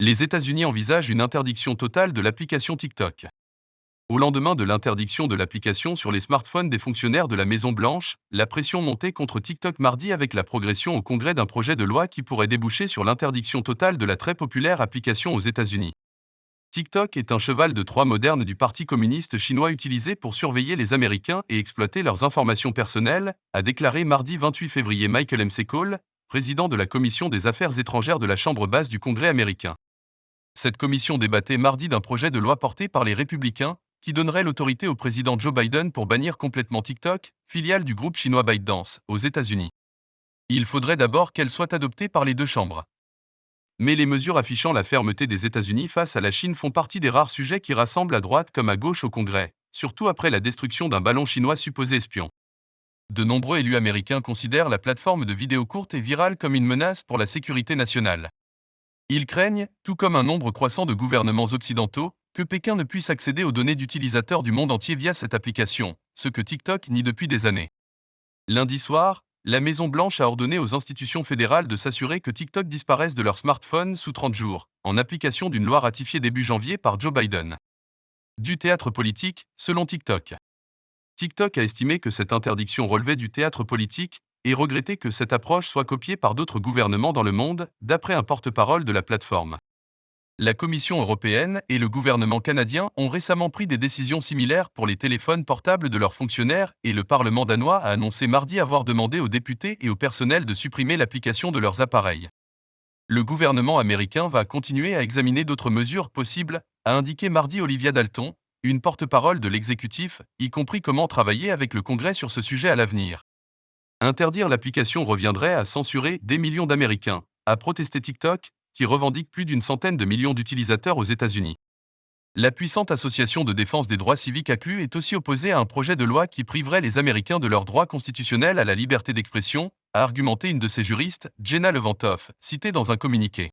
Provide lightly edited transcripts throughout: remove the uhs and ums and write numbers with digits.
Les États-Unis envisagent une interdiction totale de l'application TikTok. Au lendemain de l'interdiction de l'application sur les smartphones des fonctionnaires de la Maison-Blanche, la pression montait contre TikTok mardi avec la progression au Congrès d'un projet de loi qui pourrait déboucher sur l'interdiction totale de la très populaire application aux États-Unis. TikTok est un cheval de Troie moderne du Parti communiste chinois utilisé pour surveiller les Américains et exploiter leurs informations personnelles, a déclaré mardi 28 février Michael McCaul, président de la Commission des Affaires étrangères de la Chambre basse du Congrès américain. Cette commission débattait mardi d'un projet de loi porté par les Républicains, qui donnerait l'autorité au président Joe Biden pour bannir complètement TikTok, filiale du groupe chinois ByteDance, aux États-Unis. Il faudrait d'abord qu'elle soit adoptée par les deux chambres. Mais les mesures affichant la fermeté des États-Unis face à la Chine font partie des rares sujets qui rassemblent à droite comme à gauche au Congrès, surtout après la destruction d'un ballon chinois supposé espion. De nombreux élus américains considèrent la plateforme de vidéos courtes et virales comme une menace pour la sécurité nationale. Ils craignent, tout comme un nombre croissant de gouvernements occidentaux, que Pékin ne puisse accéder aux données d'utilisateurs du monde entier via cette application, ce que TikTok nie depuis des années. Lundi soir, la Maison-Blanche a ordonné aux institutions fédérales de s'assurer que TikTok disparaisse de leur smartphone sous 30 jours, en application d'une loi ratifiée début janvier par Joe Biden. Du théâtre politique, selon TikTok. TikTok a estimé que cette interdiction relevait du théâtre politique et regretté que cette approche soit copiée par d'autres gouvernements dans le monde, d'après un porte-parole de la plateforme. La Commission européenne et le gouvernement canadien ont récemment pris des décisions similaires pour les téléphones portables de leurs fonctionnaires et le Parlement danois a annoncé mardi avoir demandé aux députés et au personnel de supprimer l'application de leurs appareils. Le gouvernement américain va continuer à examiner d'autres mesures possibles, a indiqué mardi Olivia Dalton, une porte-parole de l'exécutif, y compris comment travailler avec le Congrès sur ce sujet à l'avenir. Interdire l'application reviendrait à censurer des millions d'Américains, a protesté TikTok, qui revendique plus d'une centaine de millions d'utilisateurs aux États-Unis. La puissante association de défense des droits civiques ACLU est aussi opposée à un projet de loi qui priverait les Américains de leur droit constitutionnel à la liberté d'expression, a argumenté une de ses juristes, Jenna Levantoff, citée dans un communiqué.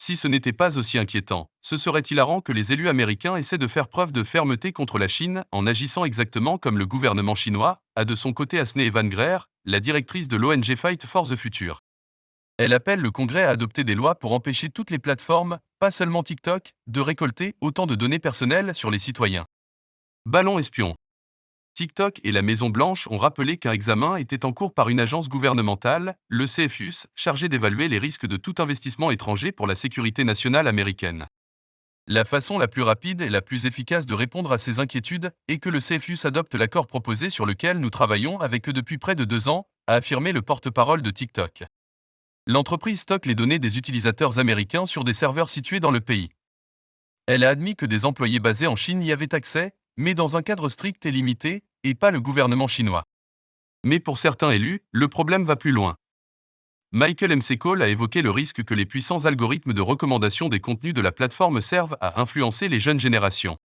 Si ce n'était pas aussi inquiétant, ce serait hilarant que les élus américains essaient de faire preuve de fermeté contre la Chine en agissant exactement comme le gouvernement chinois, a de son côté Asne Evan-Greer, la directrice de l'ONG Fight for the Future. Elle appelle le Congrès à adopter des lois pour empêcher toutes les plateformes, pas seulement TikTok, de récolter autant de données personnelles sur les citoyens. Ballon espion. TikTok et la Maison-Blanche ont rappelé qu'un examen était en cours par une agence gouvernementale, le CFUS, chargée d'évaluer les risques de tout investissement étranger pour la sécurité nationale américaine. La façon la plus rapide et la plus efficace de répondre à ces inquiétudes est que le CFUS adopte l'accord proposé sur lequel nous travaillons avec eux depuis près de 2 ans, a affirmé le porte-parole de TikTok. L'entreprise stocke les données des utilisateurs américains sur des serveurs situés dans le pays. Elle a admis que des employés basés en Chine y avaient accès, mais dans un cadre strict et limité, et pas le gouvernement chinois. Mais pour certains élus, le problème va plus loin. Michael McCaul a évoqué le risque que les puissants algorithmes de recommandation des contenus de la plateforme servent à influencer les jeunes générations.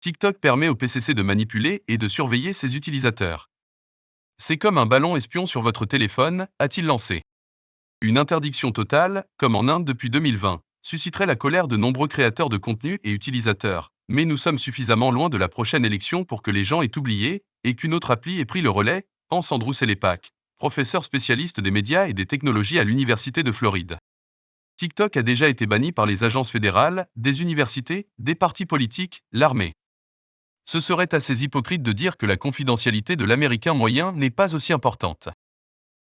TikTok permet au PCC de manipuler et de surveiller ses utilisateurs. C'est comme un ballon espion sur votre téléphone, a-t-il lancé. Une interdiction totale, comme en Inde depuis 2020, susciterait la colère de nombreux créateurs de contenu et utilisateurs, mais nous sommes suffisamment loin de la prochaine élection pour que les gens aient oublié et qu'une autre appli ait pris le relais, pense Andrew Selepak, professeur spécialiste des médias et des technologies à l'Université de Floride. TikTok a déjà été banni par les agences fédérales, des universités, des partis politiques, l'armée. Ce serait assez hypocrite de dire que la confidentialité de l'Américain moyen n'est pas aussi importante.